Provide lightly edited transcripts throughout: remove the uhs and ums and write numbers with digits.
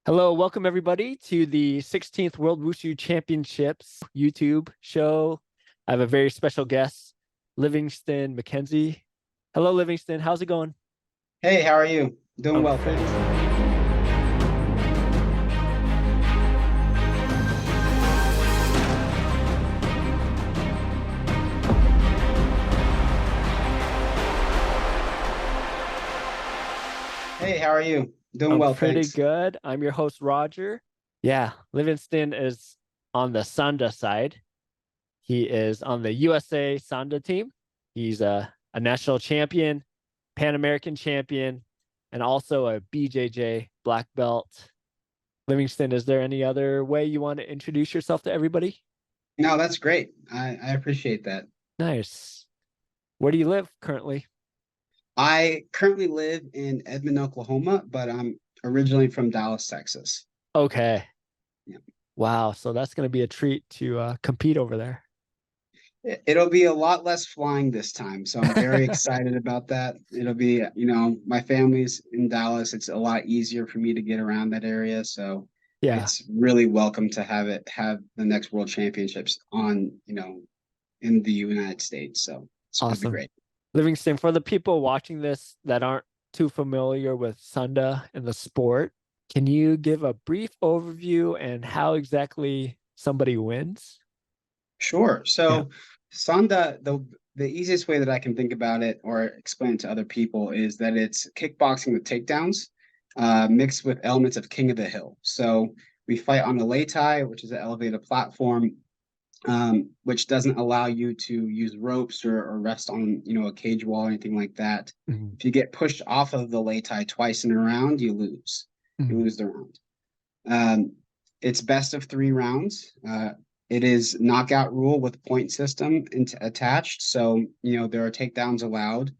Hello, welcome everybody to the 16th World Wushu Championships YouTube show. I have a very special guest, Livingston McKenzie. Hello, Livingston. How's it going? Hey, how are you? Doing I'm well, pretty. thanks. Hey, how are you? Doing I'm well, pretty thanks. good. I'm your host, Roger. Yeah, Livingston is on the Sanda side. He is on the USA Sanda team. He's a national champion, Pan American champion, and also a BJJ black belt. Livingston, is there any other way you want to introduce yourself to everybody? No, that's great. I appreciate that. Nice. Where do you live currently? I currently live in Edmond, Oklahoma, but I'm originally from Dallas, Texas. Okay. Yeah. Wow. So that's going to be a treat to compete over there. It'll be a lot less flying this time, so I'm very excited about that. It'll be, my family's in Dallas. It's a lot easier for me to get around that area, so Yeah. it's really welcome to have the next World Championships on, in the United States. So it's gonna be Awesome. great. Livingston, for the people watching this that aren't too familiar with Sunda and the sport, can you give a brief overview and how exactly somebody wins? Sure. Yeah. So Sanda, the easiest way that I can think about it or explain it to other people is that it's kickboxing with takedowns, mixed with elements of King of the Hill. So we fight on a lei tai, which is an elevated platform, which doesn't allow you to use ropes or rest on, a cage wall or anything like that. Mhm. If you get pushed off of the lei tai twice in a round, you lose. You Mhm. lose the round. Um, it's best of 3 rounds. It is knockout rule with point system attached. So, there are takedowns allowed.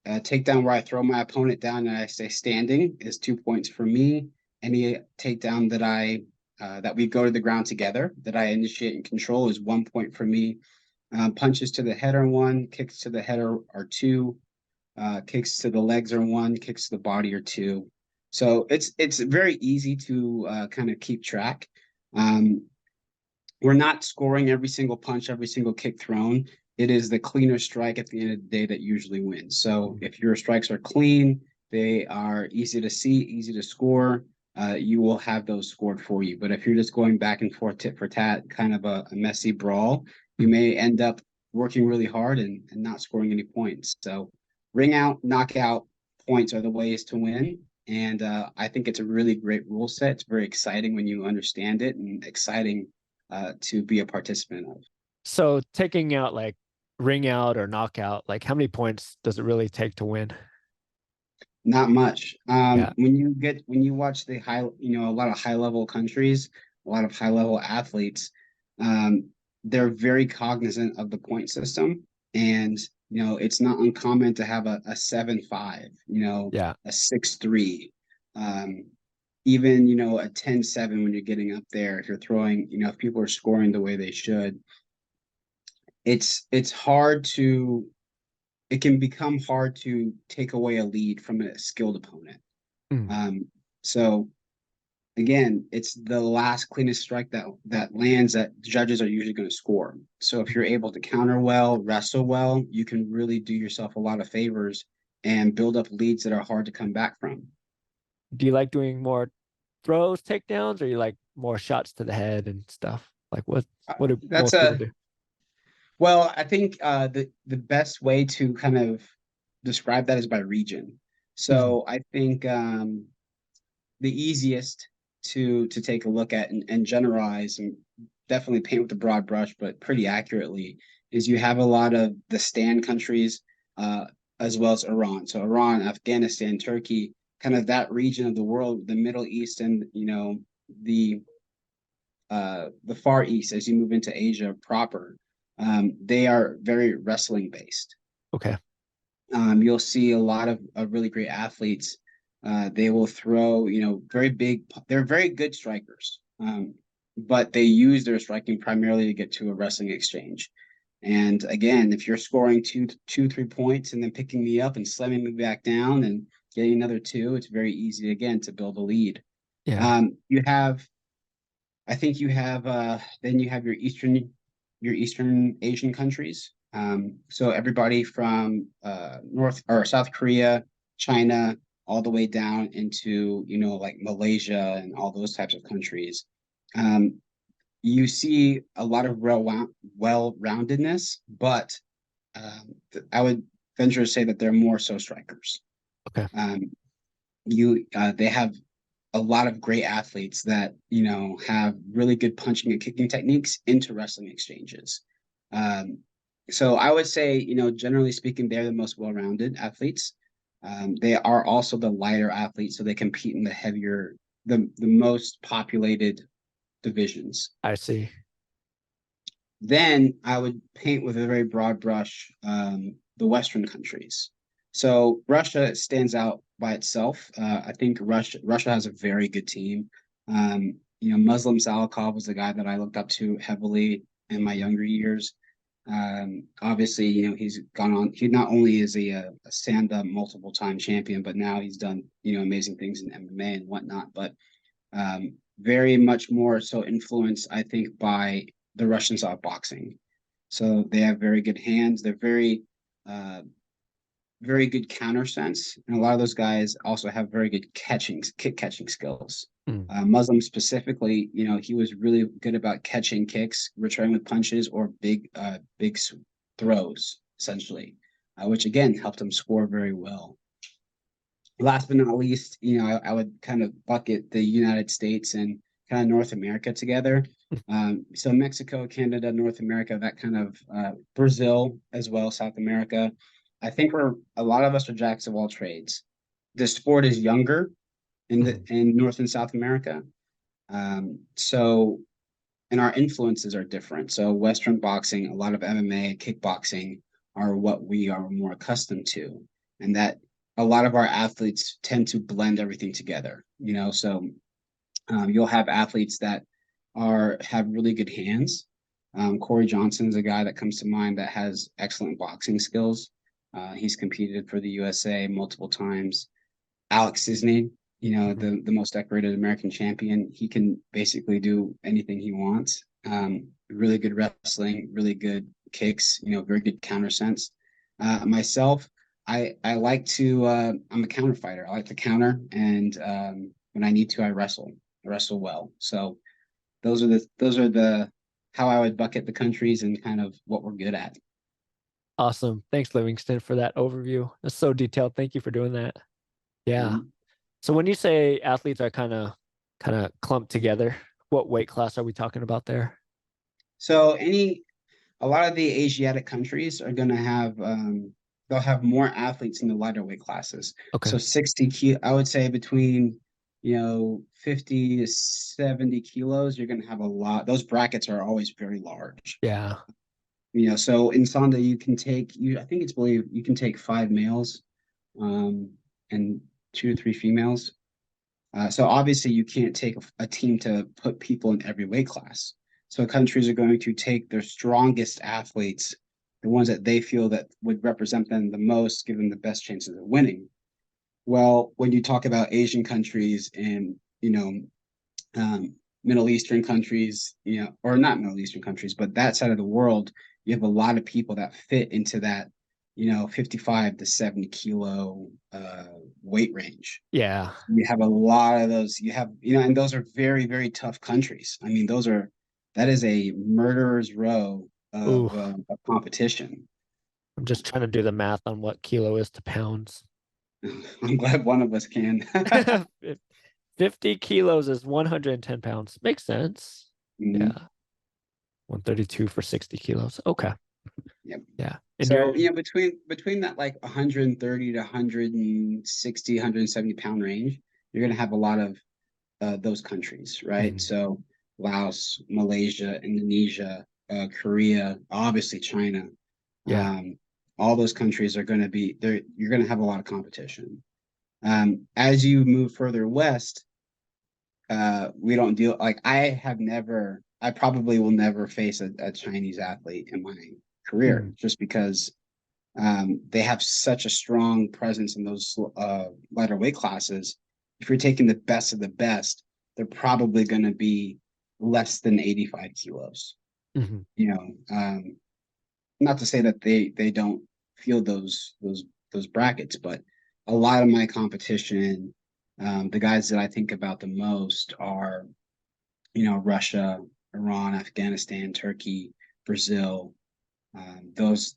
A takedown where I throw my opponent down and I stay standing is 2 points for me. Any takedown that we go to the ground together, that I initiate and control, is 1 point for me. Punches to the head are 1, kicks to the head are 2, kicks to the legs are 1, kicks to the body are 2. So it's very easy to kind of keep track. Um, we're not scoring every single punch, every single kick thrown. It is the cleaner strike at the end of the day that usually wins. So if your strikes are clean, they are easy to see, easy to score. You will have those scored for you. But if you're just going back and forth, tit for tat, kind of a messy brawl, you Mhm. may end up working really hard and not scoring any points. So ring out, knockout points are the ways to win. And I think it's a really great rule set. It's very exciting when you understand it and exciting to be a participant of. So taking out like ring out or knockout, like how many points does it really take to win? Not much. Yeah. When you watch a lot of high level countries, a lot of high level athletes, um, they're very cognizant of the point system, and it's not uncommon to have a 7-5, Yeah. a 6-3, um, even a 10-7 when you're getting up there. If you're throwing, if people are scoring the way they should, it's hard to it can become hard to take away a lead from a skilled opponent. Mm. Um, so again, it's the last cleanest strike that lands that judges are usually going to score. So if you're Mhm. able to counter well, wrestle well, you can really do yourself a lot of favors and build up leads that are hard to come back from. Do you like doing more throws, takedowns, or you like more shots to the head and stuff? Like what do That's most people a do? Well, I think the best way to kind of describe that is by region. Mhm. So I think the easiest to take a look at and generalize and definitely paint with a broad brush, but pretty accurately, is you have a lot of the stand countries, uh, as well as Iran. So Iran, Afghanistan, Turkey, kind of that region of the world, the Middle East, and the the Far East as you move into Asia proper. They are very wrestling based. Okay. You'll see a lot of really great athletes. They will throw, very big. They're very good strikers, but they use their striking primarily to get to a wrestling exchange. And again, if you're scoring 3 points and then picking me up and slamming me back down and getting another two, it's very easy again to build a lead. Yeah. You have, I think you have, then you have your Eastern Asian countries. So everybody from North or South Korea, China, all the way down into, like Malaysia and all those types of countries. You see a lot of well-roundedness, but I would venture to say that they're more so strikers. Okay. They have a lot of great athletes that have really good punching and kicking techniques into wrestling exchanges. So I would say, generally speaking, they're the most well-rounded athletes. They are also the lighter athletes, so they compete in the most populated divisions. I see. Then I would paint with a very broad brush the Western countries. So Russia stands out by itself. I think Russia has a very good team. Muslim Salikov was the guy that I looked up to heavily in my younger years. Obviously, he's gone on. He not only is a Sanda multiple time champion, but now he's done amazing things in MMA and whatnot. But very much more so influenced, I think, by the Russians of boxing. So they have very good hands. They're very good counter sense, and a lot of those guys also have very good kick catching skills. Muslim specifically, he was really good about catching kicks, returning with punches or big throws, essentially, which again helped him score very well. Last but not least, I would kind of bucket the United States and kind of North America together. So Mexico, Canada, North America, that kind of Brazil as well, South America. I think a lot of us are jacks of all trades. The sport is younger in North and South America. So and our influences are different. So Western boxing, a lot of MMA, kickboxing are what we are more accustomed to. And that a lot of our athletes tend to blend everything together, so you'll have athletes that have really good hands. Corey Johnson's a guy that comes to mind that has excellent boxing skills. He's competed for the USA multiple times. Alex Cisney, the most decorated American champion, he can basically do anything he wants. Really good wrestling, really good kicks, very good counter sense. Myself, I like to, I'm a counter fighter. I like to counter, and when I need to, I wrestle well. So those are the how I would bucket the countries and kind of what we're good at. Awesome. Thanks, Livingston, for that overview. That's so detailed. Thank you for doing that. Yeah. So when you say athletes are kind of clumped together, what weight class are we talking about there? So a lot of the Asiatic countries are going to have they'll have more athletes in the lighter weight classes. Okay. So 60 I would say between 50 to 70 kilos, you're going to have a lot. Those brackets are always very large. Yeah. So in Sanda, I think it's believed you can take 5 males and 2 to 3 females. So obviously you can't take a team to put people in every weight class. So countries are going to take their strongest athletes, the ones that they feel that would represent them the most, give them the best chances of winning. Well, when you talk about Asian countries and Middle Eastern countries, or not Middle Eastern countries, but that side of the world, you have a lot of people that fit into that 55 to 70 kilo weight range. Yeah. You have a lot of those. You have, and those are very, very tough countries. I mean, that is a murderer's row of competition. I'm just trying to do the math on what kilo is to pounds. I'm glad one of us can. 50 kilos is 110 pounds. Makes sense. Mm-hmm. Yeah. 132 for 60 kilos. Okay. Yep. Yeah. And so, between that like 130 to 160, 170 pound range, you're going to have a lot of those countries, right? So Laos, Malaysia, Indonesia, Korea, obviously China. Yeah. All those countries are going to be there. You're going to have a lot of competition. As you move further west, we don't deal like I probably will never face a Chinese athlete in my career just because they have such a strong presence in those lighter weight classes. If you're taking the best of the best, they're probably going to be less than 85 kilos. Mm-hmm. You know, not to say that they don't feel those brackets, but a lot of my competition, the guys that I think about the most are, Russia, Iran, Afghanistan, Turkey, Brazil, those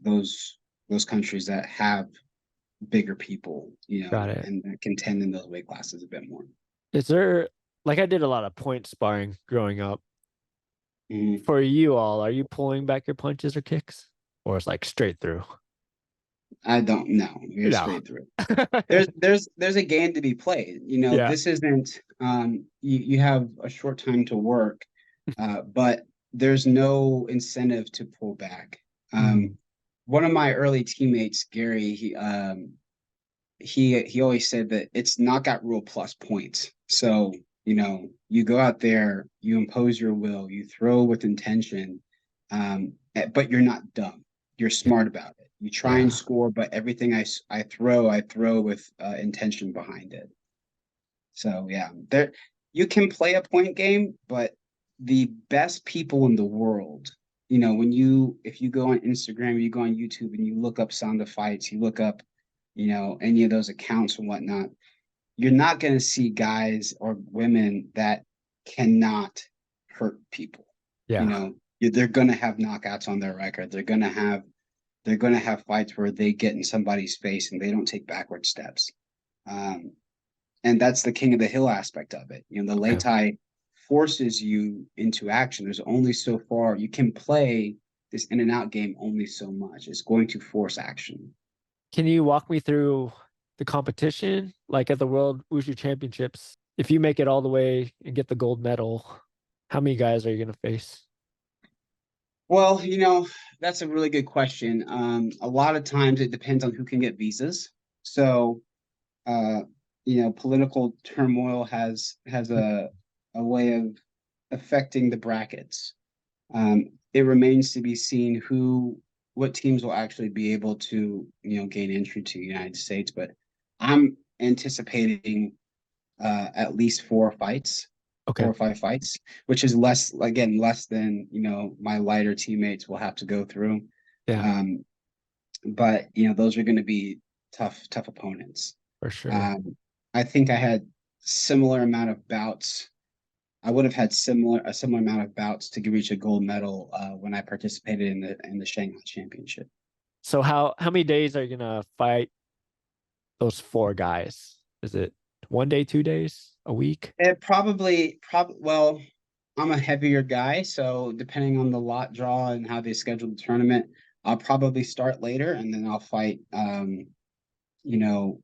countries that have bigger people, Got it. and that contend in those weight classes a bit more. Is there, like, I did a lot of point sparring growing up. Mhm. For you all, are you pulling back your punches or kicks? Or it's like straight through? I don't know. You're No. straight through. There's a game to be played. Yeah. This isn't you have a short time to work, but there's no incentive to pull back. Mm. One of my early teammates, Gary, he always said that it's knockout rule plus points. So, you go out there, you impose your will, you throw with intention, but you're not dumb. You're smart about it. You try and Yeah. score, but everything I throw with intention behind it. So yeah, there you can play a point game, but the best people in the world, if you go on Instagram, you go on YouTube and you look up Sanda fights, you look up, any of those accounts and whatnot, you're not going to see guys or women that cannot hurt people. Yeah. They're going to have knockouts on their record. They're going to have fights where they get in somebody's face and they don't take backward steps. Um, and that's the king of the hill aspect of it. The Lei Okay. Tai forces you into action. There's only so far you can play this in and out game, only so much. It's going to force action. Can you walk me through the competition? Like at the World Wushu Championships, if you make it all the way and get the gold medal, how many guys are you going to face? Well, that's a really good question. A lot of times it depends on who can get visas. So, uh, political turmoil has a way of affecting the brackets. It remains to be seen what teams will actually be able to, gain entry to the United States. But I'm anticipating at least four Okay. or five fights, which is less than my lighter teammates will have to go through. Yeah, Um, but those are going to be tough opponents. for sure. Um, I think I had similar amount of bouts. I would have had a similar amount of bouts to reach a gold medal when I participated in the Shanghai Championship. So how many days are you gonna fight those four guys? Is it 1 day, 2 days, a week? It well, I'm a heavier guy, so depending on the lot draw and how they schedule the tournament, I'll probably start later and then I'll fight. You know,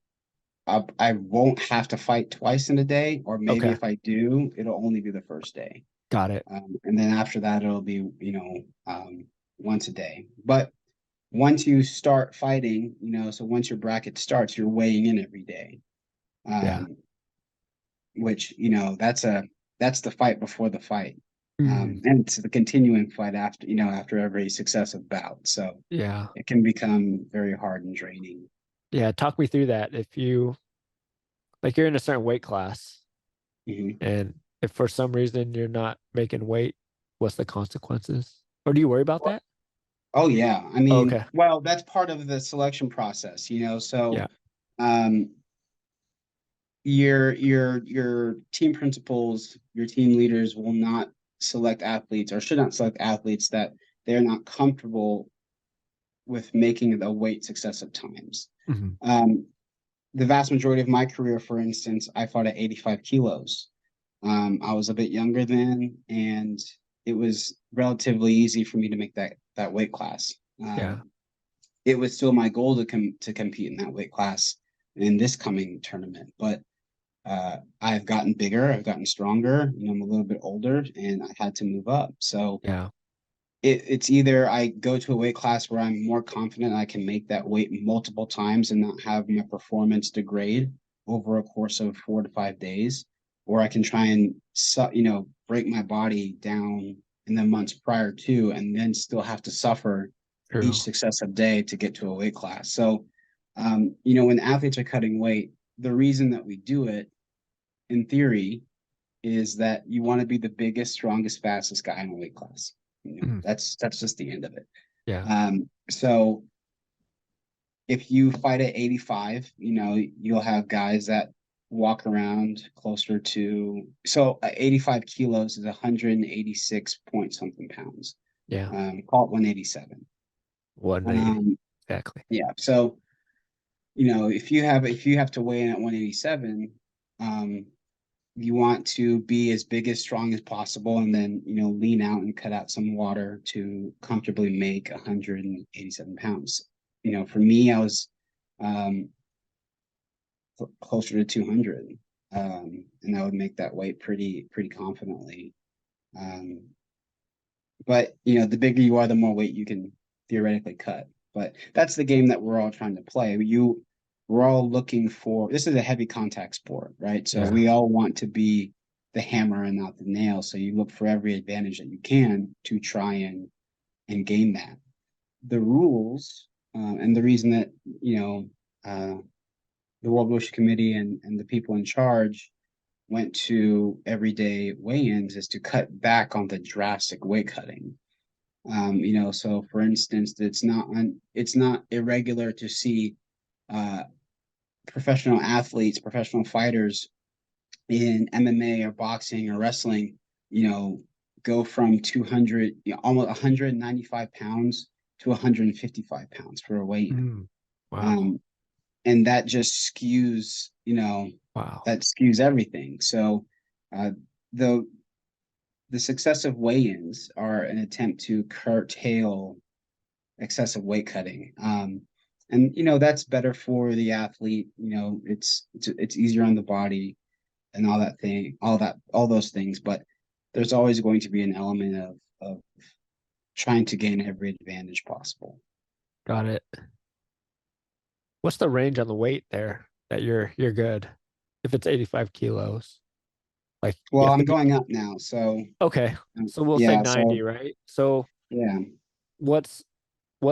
I won't have to fight twice in a day, or maybe Okay, if I do, it'll only be the first day. got it. And then after that, it'll be, once a day. But once you start fighting, so once your bracket starts, you're weighing in every day. Yeah. Um, which, that's the fight before the fight. Mm, And it's the continuing fight after every successive bout. So yeah. it can become very hard and draining. Yeah. Talk me through that. If you like you're in a certain weight class Mhm. and if for some reason you're not making weight, what's the consequences? Or do you worry about that? Oh yeah. I Oh, mean, okay. well, that's part of the selection process, so Yeah. um your team principals, your team leaders will not select athletes or should not select athletes that they're not comfortable with making the weight successive times. Mhm. Um, the vast majority of my career, for instance, I fought at 85 kilos. I was a bit younger then, and it was relatively easy for me to make that weight class. Yeah. It was still my goal to compete in that weight class in this coming tournament, but I've gotten bigger, I've gotten stronger. I'm a little bit older, and I had to move up. So Yeah. it's either I go to a weight class where I'm more confident I can make that weight multiple times and not have my performance degrade over a course of 4 to 5 days, or I can try and break my body down in the months prior to, and then still have to suffer True. each successive day to get to a weight class. So, when athletes are cutting weight, the reason that we do it, in theory, is that you want to be the biggest, strongest, fastest guy in a weight class. That's just the end of it. Yeah. So if you fight at 85, you'll have guys that walk around closer to, 85 kilos is 186 point something pounds. Yeah. Call it 187. 180. Exactly. Yeah. So, if you have to weigh in at 187, you want to be as big, as strong as possible, and then, lean out and cut out some water to comfortably make 187 pounds. For me, I was closer to 200, and I would make that weight pretty confidently. But the bigger you are, the more weight you can theoretically cut. But that's the game that we're all trying to play. We're all looking for, this is a heavy contact sport, right? So we all want to be the hammer and not the nail. So you look for every advantage that you can to try and gain that. The rules, and the reason that, the World Wushu Committee and the people in charge went to everyday weigh-ins is to cut back on the drastic weight cutting. So for instance, it's not irregular to see professional athletes, professional fighters in MMA or boxing or wrestling, go from 200, almost 195 pounds to 155 pounds for a weigh-in. Wow. And that just skews, that skews everything. So the successive weigh-ins are an attempt to curtail excessive weight cutting. And that's better for the athlete. It's easier on the body and all those things. But there's always going to be an element of trying to gain every advantage possible. Got it. What's the range on the weight there that you're good? If it's 85 kilos. Well, I'm going up now, so okay. So we'll say 90, right? So yeah. What's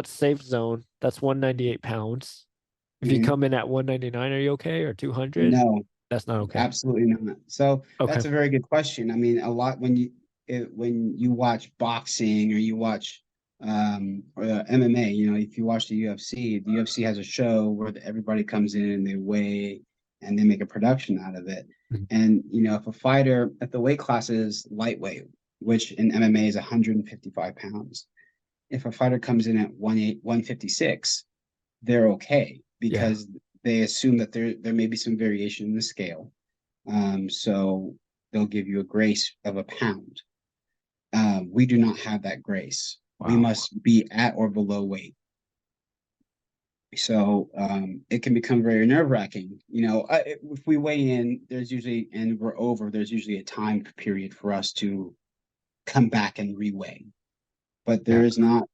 safe zone? That's 198 pounds. If you come in at 199, are you okay? Or 200? No, that's not okay. Absolutely not. So that's a very good question. I mean, a lot when you watch boxing or you watch or MMA, if you watch the UFC has a show where everybody comes in and they weigh and they make a production out of it. And if the weight class is lightweight, which in MMA is 155 pounds, if a fighter comes in at 156, they're okay because they assume that there may be some variation in the scale. So they'll give you a grace of a pound. We do not have that grace. Wow. We must be at or below weight. So it can become very nerve-wracking. If we weigh in, there's usually a time period for us to come back and reweigh. But there's no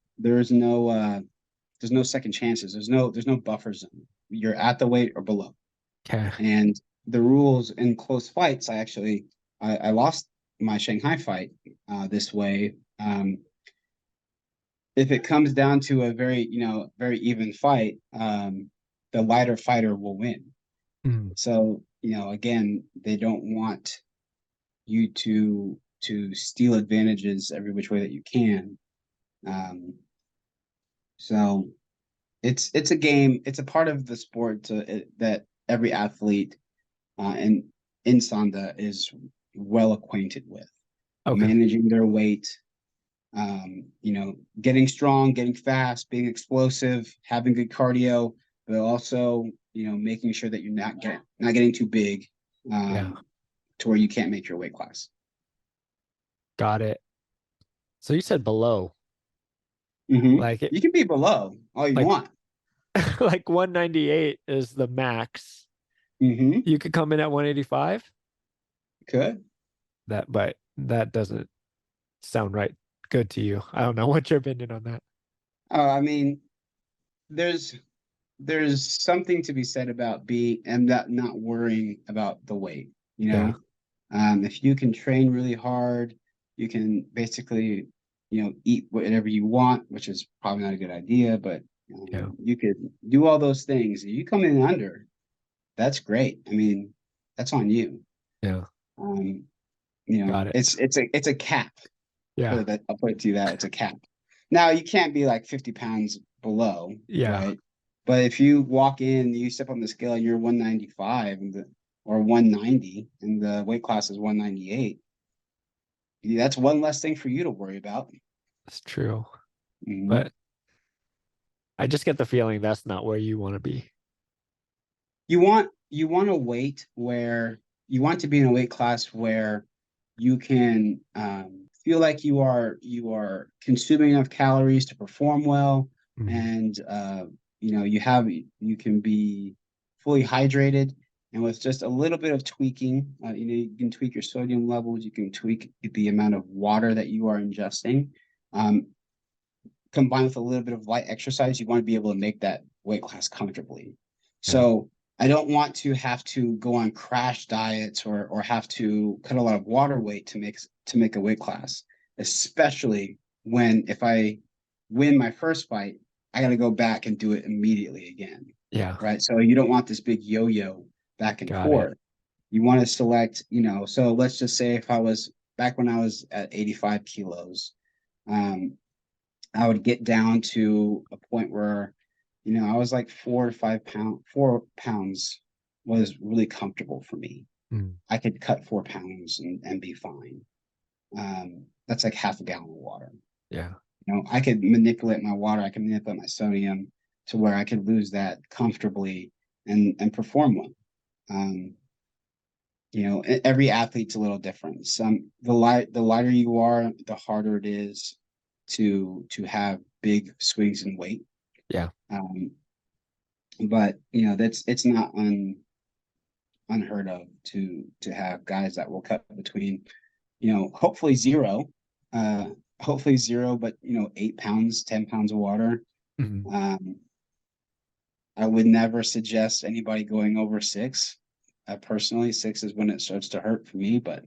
second chances. There's no buffer zone. You're at the weight or below. Okay. And the rules in close fights, I lost my Shanghai fight this way. If it comes down to a very even fight, the lighter fighter will win. So again, they don't want you to steal advantages every which way that you can. So it's a game. It's a part of the sport that every athlete in Sanda is well acquainted with. Managing their weight, getting strong, getting fast, being explosive, having good cardio, but also making sure that you're not getting too big to where you can't make your weight class. Got it. So you said below. Mm-hmm. You can be below all you want. Like 198 is the max. Mm-hmm. You could come in at 185. Could. But that doesn't sound right good to you. I don't know what's your opinion on that. I mean, there's something to be said about being and not worrying about the weight. If you can train really hard, you can basically eat whatever you want, which is probably not a good idea, but you could do all those things. If you come in under, that's great. I mean, that's on you. Yeah. Got it. It's a cap. Yeah. I'll put it to you that it's a cap. Now you can't be like 50 pounds below, Yeah. right? But if you walk in, you step on the scale and you're 195 or 190 and the weight class is 198, that's one less thing for you to worry about. That's true. Mhm. But I just get the feeling that's not where you want to be. You want a weight where you want to be in a weight class where you can feel like you are consuming enough calories to perform well, Mhm. and you can be fully hydrated, and with just a little bit of tweaking, you can tweak your sodium levels, you can tweak the amount of water that you are ingesting. Um, Combined with a little bit of light exercise, you want to be able to make that weight class comfortably. Yeah. So I don't want to have to go on crash diets or have to cut a lot of water weight to make a weight class, especially when if I win my first fight, I got to go back and do it immediately again. Yeah. Right. So you don't want this big yo-yo back and Got it. forth. You want to select, so let's just say if I was back when I was at 85 kilos, I would get down to a point where, I was like 4 pounds was really comfortable for me. Mm. I could cut 4 pounds and be fine. That's like half a gallon of water. Yeah. I could manipulate my water. I could manipulate my sodium to where I could lose that comfortably and perform well. Um, every athlete's a little different. The lighter you are, the harder it is to have big swings in weight. Yeah. But it's not unheard of to have guys that will cut between, hopefully zero, but 8 pounds, 10 pounds of water. Mhm. I would never suggest anybody going over 6. Personally, 6 is when it starts to hurt for me, but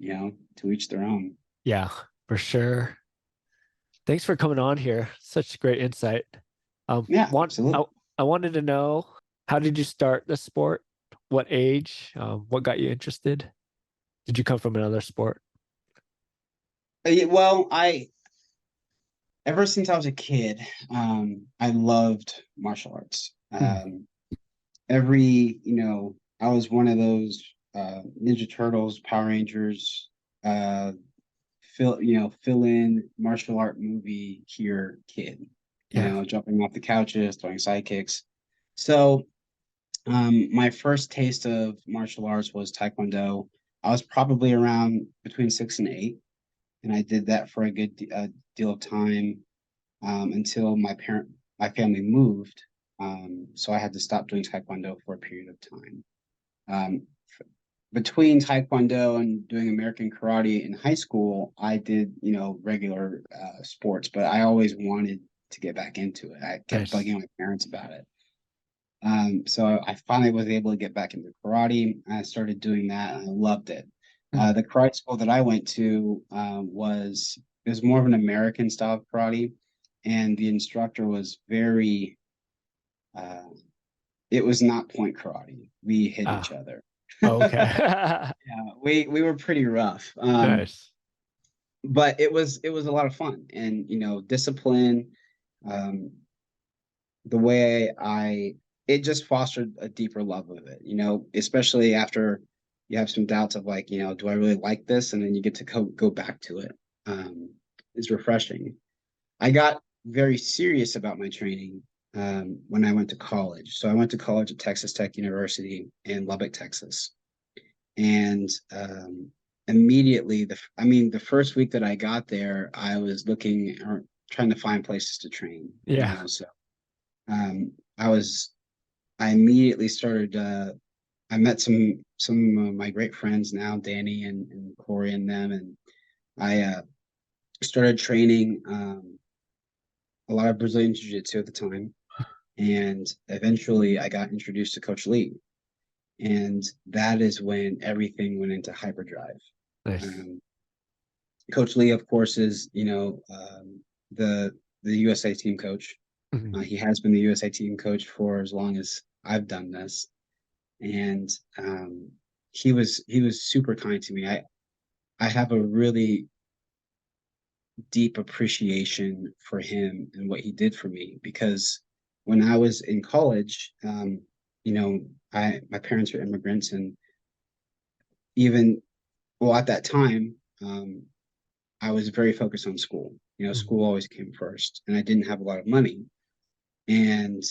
to each their own. Yeah, for sure. Thanks for coming on here. Such great insight. Um, Yeah, want I, absolutely. I wanted to know, how did you start the sport? What age? What got you interested? Did you come from another sport? Well, ever since I was a kid, I loved martial arts. Hmm. I was one of those Ninja Turtles, Power Rangers, uh, fill in martial art movie here kid, Yeah. jumping off the couches, throwing sidekicks. So, my first taste of martial arts was Taekwondo. I was probably around between 6 and 8, and I did that for a good deal of time, until my family moved. So I had to stop doing Taekwondo for a period of time. Um, Between Taekwondo and doing American karate in high school, I did, regular sports, but I always wanted to get back into it. I kept Nice. bugging my parents about it. So I finally was able to get back into karate. I started doing that and I loved it. Mm. The karate school that I went to it was more of an American style of karate, and the instructor was very uh, it was not point karate. We hit each Ah, other. okay. Yeah, we were pretty rough. Nice. But it was a lot of fun, and discipline. Um, the way it just fostered a deeper love of it, especially after you have some doubts of like, do I really like this? And then you get to go back to it. Is refreshing. I got very serious about my training when I went to college. So I went to college at Texas Tech University in Lubbock, Texas. And immediately, the first week that I got there, I was looking or trying to find places to train, Yeah. So um, I immediately started. I met some of my great friends now, Danny and Corey and them, and I started training a lot of Brazilian Jiu-Jitsu at the time, and eventually I got introduced to Coach Lee, and that is when everything went into hyperdrive. Nice. Um, Coach Lee, of course, is the USA team coach. Mhm. He has been the USA team coach for as long as I've done this, and he was super kind to me. I have a really deep appreciation for him and what he did for me, because when I was in college, you know, my parents are immigrants, and even well at that time, I was very focused on school. You know, Mhm. school always came first, and I didn't have a lot of money. And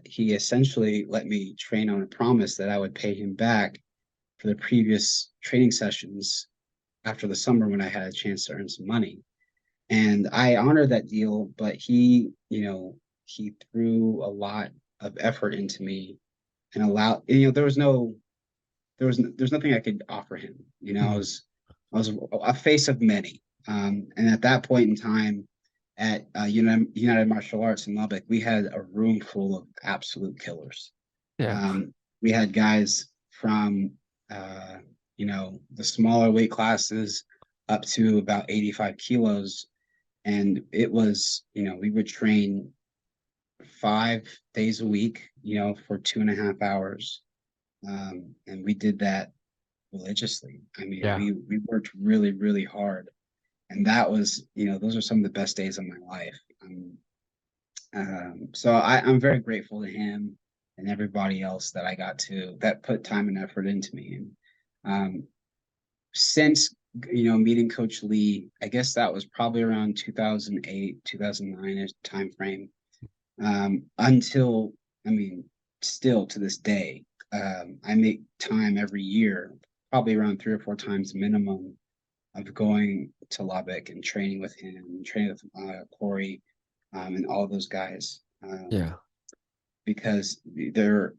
he essentially let me train on a promise that I would pay him back for the previous training sessions after the summer when I had a chance to earn some money. And I honored that deal, but he threw a lot of effort into me and allowed, there's nothing I could offer him. Mhm. I was a face of many. And at that point in time, at United Martial Arts in Lubbock, we had a room full of absolute killers. Yeah. We had guys from the smaller weight classes up to about 85 kilos, and it was, we would train 5 days a week, for 2.5 hours, and we did that religiously. I mean, Yeah. we worked really, really hard, and that was, those are some of the best days of my life. So I'm very grateful to him and everybody else that I got to that put time and effort into me. And since meeting Coach Lee, I guess that was probably around 2008, 2009 time frame. Until, I mean, still to this day, I make time every year, probably around 3 or 4 times minimum, of going to Lubbock and training with him, training with Corey, and all those guys, Yeah. because they're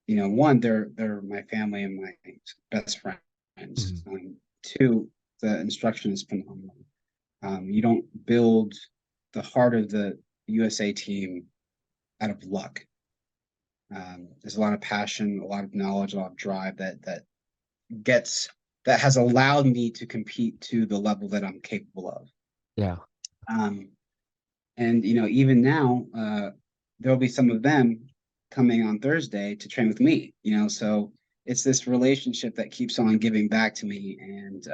my family and my best friends. Mhm. Two, the instruction is phenomenal. You don't build the heart of the USA team out of luck. There's a lot of passion, a lot of knowledge, a lot of drive gets that has allowed me to compete to the level that I'm capable of. Yeah. Um, and even now, there'll be some of them coming on Thursday to train with me. So it's this relationship that keeps on giving back to me. And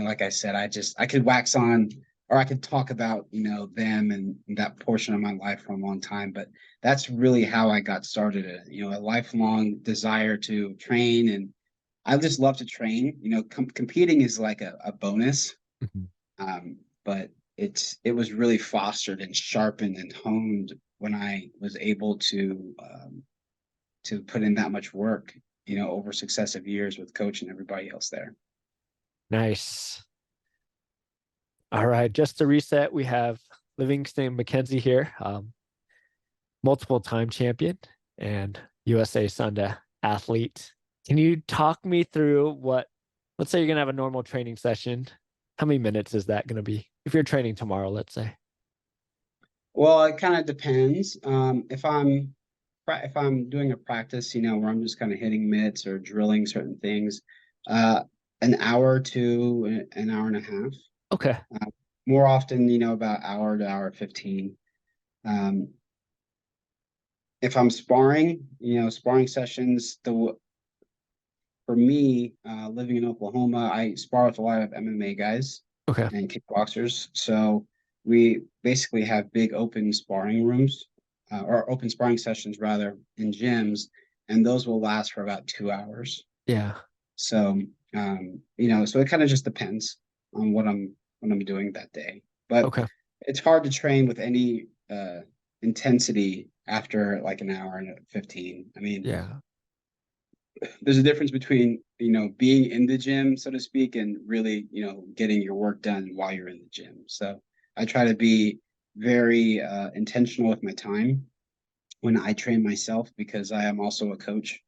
like I said, I could wax on, or I could talk about them and that portion of my life for a long time. But that's really how I got started. A lifelong desire to train, and I just love to train. Competing is like a bonus, Mhm. but it was really fostered and sharpened and honed when I was able to put in that much work, over successive years with coach and everybody else there. Nice. All right. Just to reset, we have Livingston McKenzie here, multiple time champion and USA Sanda athlete. Can you talk me through let's say you're going to have a normal training session. How many minutes is that going to be? If you're training tomorrow, let's say. Well, it kind of depends. If I'm doing a practice, where I'm just kind of hitting mitts or drilling certain things, uh, an hour to an hour and a half. Okay. More often, about hour to hour 15. Um, if I'm sparring, sparring sessions, for me, living in Oklahoma, I spar with a lot of MMA guys Okay. and kickboxers. So we basically have big open sparring rooms, or open sparring sessions rather, in gyms, and those will last for about 2 hours. Yeah. So so it kind of just depends on what I'm doing that day. But Okay. it's hard to train with any intensity after like an hour and 15. I mean, Yeah. there's a difference between being in the gym, so to speak, and really getting your work done while you're in the gym. So I try to be very intentional with my time when I train myself, because I am also a coach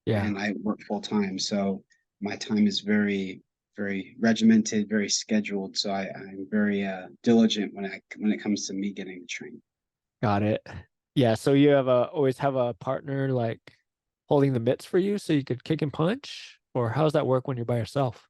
Yeah. and I work full time. So my time is very, very regimented, very scheduled. So I'm very diligent when it comes to me getting to train. Got it. Yeah. So you always have a partner like holding the mitts for you so you could kick and punch? Or how does that work when you're by yourself?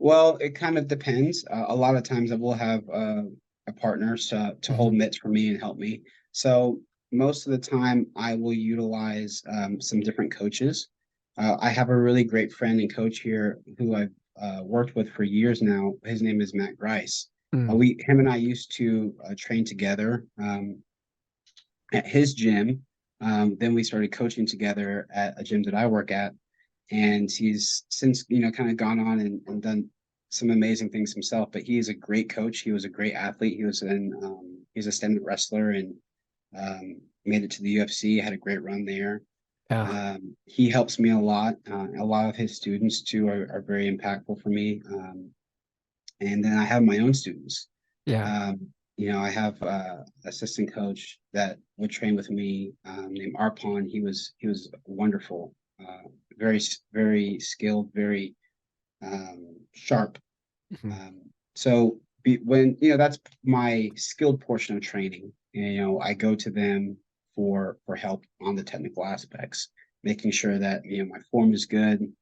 Well, it kind of depends. A lot of times I will have a partner to hold Mhm. mitts for me and help me. So most of the time I will utilize some different coaches. I have a really great friend and coach here who I've worked with for years now. His name is Matt Grice. Mm. Him and I used to train together at his gym. Then we started coaching together at a gym that I work at, and he's since kind of gone on and done some amazing things himself. But he is a great coach. He was a great athlete. He's a stand-up wrestler and made it to the UFC. Had a great run there. Yeah. He helps me a lot. A lot of his students too are very impactful for me. And then I have my own students. Yeah. I have assistant coach that would train with me named Arpon. He was wonderful, very very skilled, very sharp. Mhm. When that's my skilled portion of training. I go to them for help on the technical aspects, making sure that my form is good.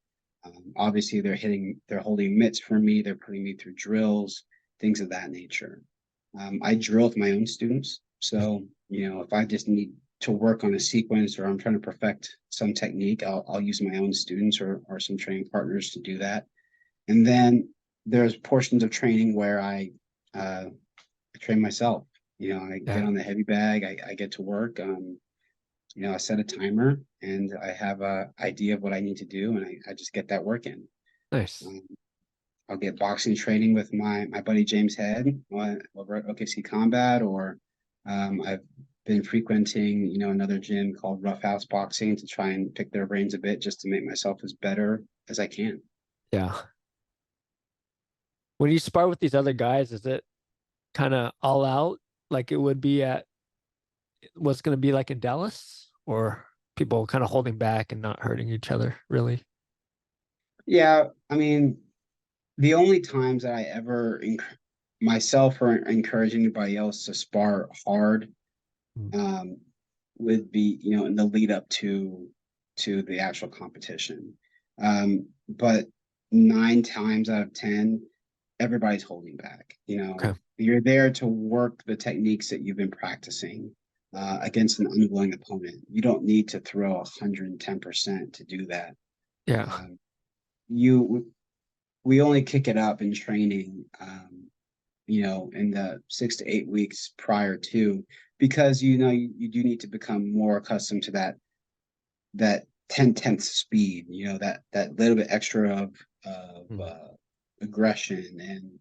Obviously, they're holding mitts for me. They're putting me through drills, things of that nature. I drill with my own students, so if I just need to work on a sequence or I'm trying to perfect some technique, I'll use my own students or some training partners to do that. And then there's portions of training where I train myself. I get Yeah. on the heavy bag, I get to work. I set a timer and I have a idea of what I need to do, and I just get that work in. Nice. I'll get boxing training with my buddy James Head over at OKC Combat, or I've been frequenting another gym called Rough House Boxing to try and pick their brains a bit, just to make myself as better as I can. Yeah. When you spar with these other guys, is it kind of all out like it would be at what's going to be like in Dallas, or people kind of holding back and not hurting each other, really? Yeah, I mean, the only times that I ever myself or encourage anybody else to spar hard Mm. um, would be in the lead up to the actual competition. But 9 times out of 10, everybody's holding back. Okay. You're there to work the techniques that you've been practicing against an unwilling opponent. You don't need to throw 110% to do that. Yeah. Um, you we only kick it up in training, in the 6 to 8 weeks prior to, because you do need to become more accustomed to that 10/10 speed, that little bit extra of Mm. aggression and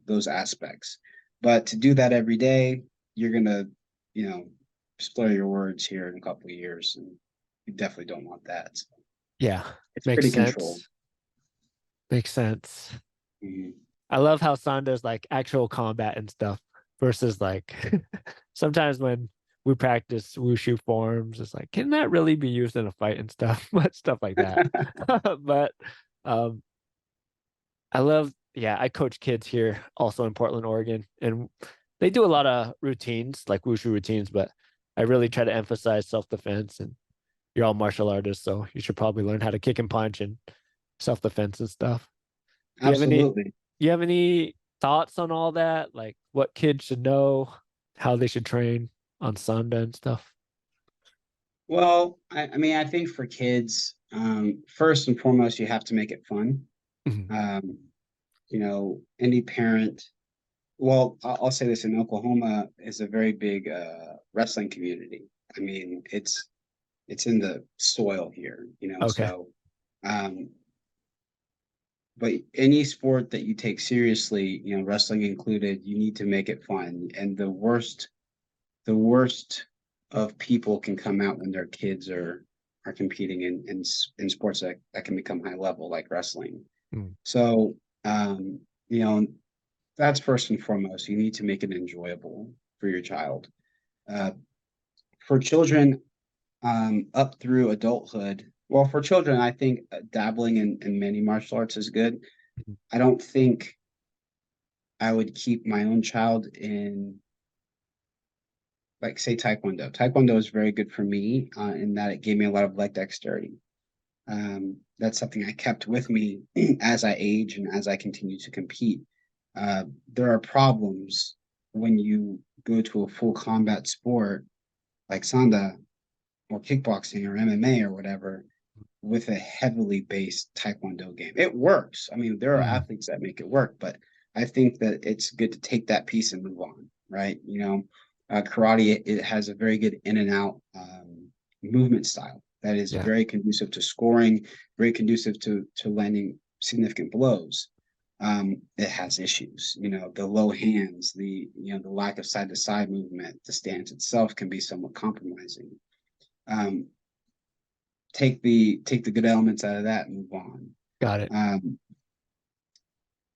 those aspects. But to do that every day, you're gonna slur your words here in a couple of years, and you definitely don't want that. So Yeah. it's Makes pretty controlled. sense. Makes sense. Mhm. I love how Sanda's like actual combat and stuff versus like sometimes when we practice wushu forms, it's like, can that really be used in a fight and stuff? But stuff like that. But um I love, yeah, I coach kids here also in Portland, Oregon, and they do a lot of routines, like wushu routines, but I really try to emphasize self-defense, and you're all martial artists, so you should probably learn how to kick and punch and self-defense and stuff. Do you have any Absolutely. you have any thoughts on all that? Like what kids should know, how they should train on Sanda and stuff? Well, I mean, I think for kids, first and foremost, you have to make it fun. Mhm. Um, any parent, well, I'll say this: in Oklahoma is a very big wrestling community. I mean, it's in the soil here, Okay. so um, but any sport that you take seriously, wrestling included, you need to make it fun. And the worst of people can come out when their kids are competing in sports that can become high level, like wrestling. Mm. So um, you know, that's first and foremost. You need to make it enjoyable for your child. Uh, for children, up through adulthood. Well, for children, I think dabbling in many martial arts is good. Mhm. I don't think I would keep my own child in, like, say, Taekwondo. Taekwondo is very good for me in that it gave me a lot of leg dexterity. That's something I kept with me as I age and as I continue to compete. There are problems when you go to a full combat sport like Sanda or kickboxing or MMA or whatever. with a heavily based Taekwondo game. It works. I mean, there are athletes that make it work, but I think that it's good to take that piece and move on, right? Karate, it has a very good in and out movement style that is very conducive to scoring, very conducive to landing significant blows. It has issues, the low hands, the lack of side to side movement, the stance itself can be somewhat compromising. Take the good elements out of that and move on. Got it.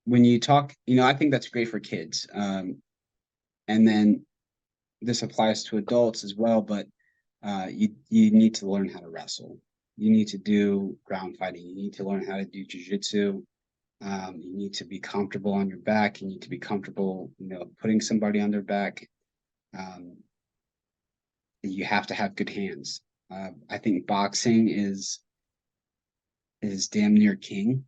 When you talk, I think that's great for kids. And then this applies to adults as well, but you need to learn how to wrestle. You need to do ground fighting. You need to learn how to do jiu-jitsu. You need to be comfortable on your back. You need to be comfortable, putting somebody on their back. You have to have good hands. I think boxing is damn near king.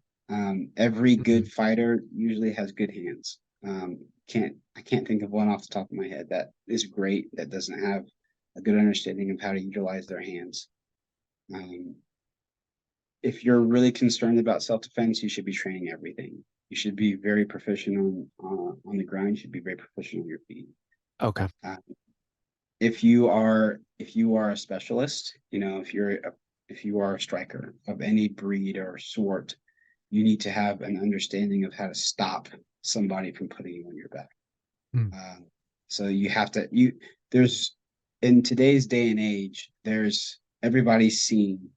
Every good fighter usually has good hands. I can't think of one off the top of my head that is great, that doesn't have a good understanding of how to utilize their hands. If you're really concerned about self-defense, you should be training everything. You should be very proficient on the ground. You should be very proficient on your feet. Okay. If you are a specialist, if you are a striker of any breed or sort, you need to have an understanding of how to stop somebody from putting you on your back. So you have to, there's, in today's day and age, everybody's seen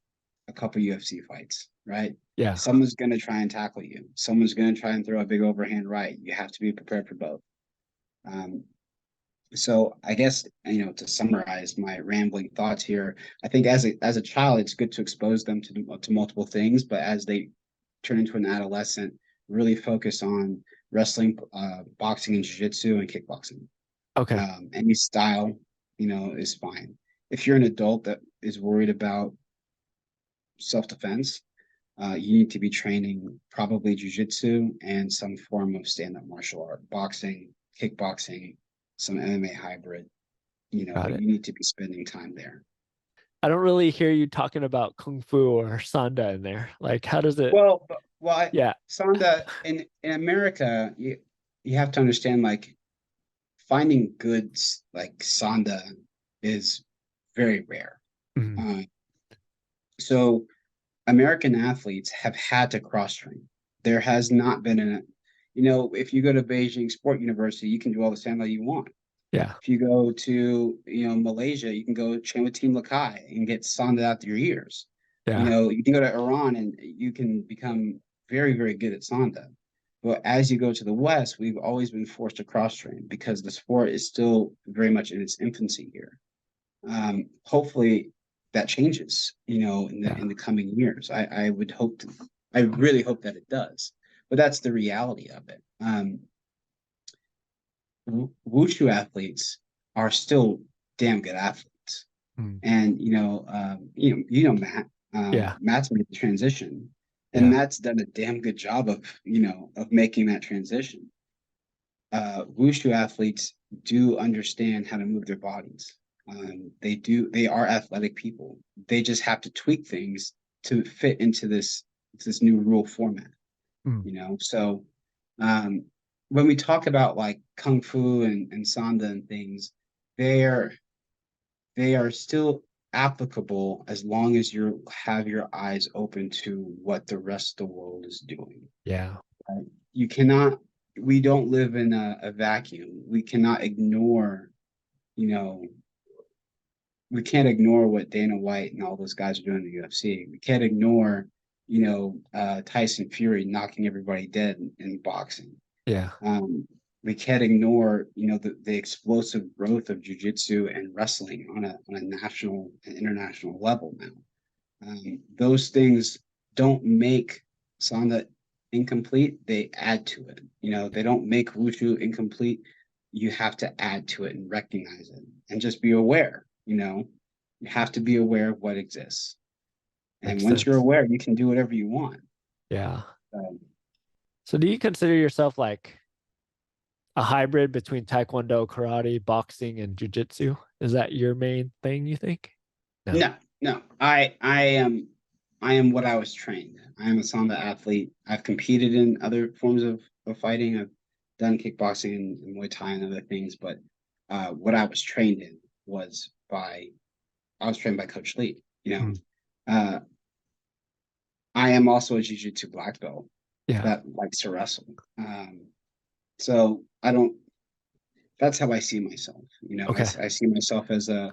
a couple UFC fights, right? Yeah. Someone's going to try and tackle you. Someone's going to try and throw a big overhand right. You have to be prepared for both. So I guess, to summarize my rambling thoughts here, I think as a child, it's good to expose them to multiple things, but as they turn into an adolescent, really focus on wrestling, boxing, and jiu-jitsu and kickboxing. Okay. Any style, is fine. If you're an adult that is worried about self-defense, you need to be training probably jiu-jitsu and some form of stand-up martial art, boxing, kickboxing, some MMA hybrid. You need to be spending time there. I don't really hear you talking about Kung Fu or Sanda in there. Like, how does it? Well, yeah. Sanda in America, you have to understand, like, finding good like Sanda is very rare. So American athletes have had to cross train. There has not been if you go to Beijing Sport University, you can do all the Sanda you want. Yeah. If you go to, Malaysia, you can go train with Team Lakai and get Sanda out your ears. Yeah. You can go to Iran and you can become very, very good at Sanda. But as you go to the West, we've always been forced to cross train because the sport is still very much in its infancy here. Hopefully that changes, in the coming years. I really hope that it does. But that's the reality of it. Wushu athletes are still damn good athletes. And Matt, Matt's made the transition, and Matt's done a damn good job of making that transition. Wushu athletes do understand how to move their bodies. They are athletic people. They just have to tweak things to fit into this new rule format. So when we talk about like Kung Fu and Sanda and things, they are still applicable as long as you have your eyes open to what the rest of the world is doing. Yeah. Right? We don't live in a vacuum. We cannot ignore, we can't ignore what Dana White and all those guys are doing in the UFC. We can't ignore, Tyson Fury knocking everybody dead in boxing. Yeah. We can't ignore, the explosive growth of jiu-jitsu and wrestling on a national and international level now. Those things don't make Sanda incomplete. They add to it. They don't make Wushu incomplete. You have to add to it and recognize it and just be aware. You have to be aware of what exists. And once you're aware, you can do whatever you want. Yeah. So do you consider yourself like a hybrid between Taekwondo, karate, boxing, and jiu-jitsu? Is that your main thing, you think? No. I am I am what I was trained. I am a Sanda athlete. I've competed in other forms of fighting. I've done kickboxing and Muay Thai and other things, but what I was trained in was I was trained by Coach Lee. Uh, I am also a jiu-jitsu black belt that likes to wrestle. So I don't. That's how I see myself. Okay. I see myself as a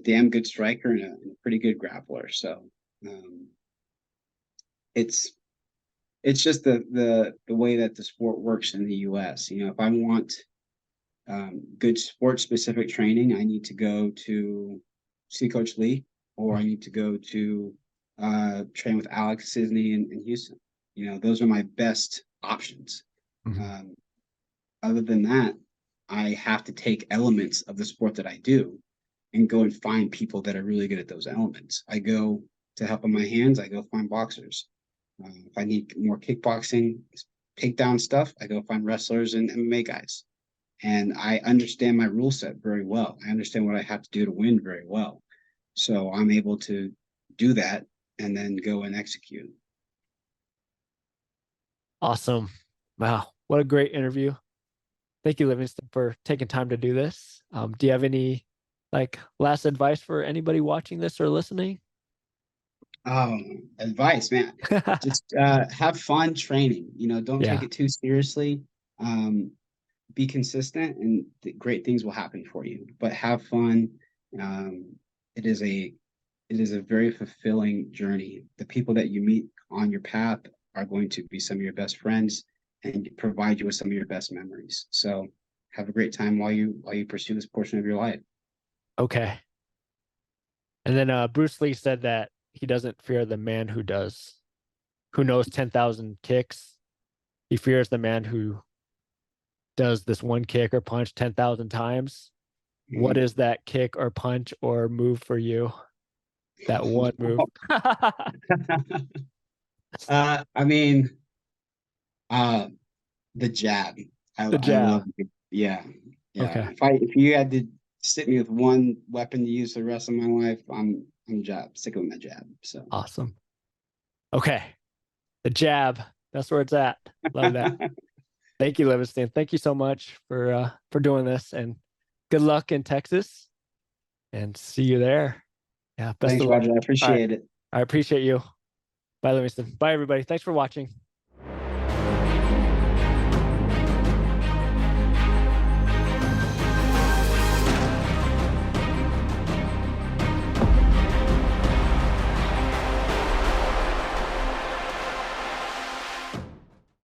damn good striker and a pretty good grappler. So it's just the way that the sport works in the U.S. If I want good sport specific training, I need to go to see Coach Lee, or I need to go to train with Alex Sisney in Houston. Those are my best options. Other than that, I have to take elements of the sport that I do and go and find people that are really good at those elements. I go to help on my hands, I go find boxers. If I need more kickboxing, takedown stuff, I go find wrestlers and MMA guys. And I understand my rule set very well. I understand what I have to do to win very well. So I'm able to do that and then go and execute. Awesome. Wow. What a great interview. Thank you, Livingston, for taking time to do this. Do you have any last advice for anybody watching this or listening? Advice, man. Just have fun training. Don't take it too seriously. Be consistent, and great things will happen for you. But have fun. It is a very fulfilling journey. The people that you meet on your path are going to be some of your best friends and provide you with some of your best memories. So have a great time while you pursue this portion of your life. Okay. And then Bruce Lee said that he doesn't fear the man who knows 10,000 kicks. He fears the man who does this one kick or punch 10,000 times. What is that kick or punch or move for you? That one move. I mean, the jab. The jab. I love it. Yeah. Okay. If you had to stick me with one weapon to use the rest of my life, I'm jab. Sticking with my jab. So awesome. Okay. The jab. That's where it's at. Love that. Thank you, Livingston. Thank you so much for doing this, and good luck in Texas, and see you there. Yeah. Best Thanks, of luck. Roger. I appreciate it. I appreciate you. Bye, Livingston. Bye, everybody. Thanks for watching.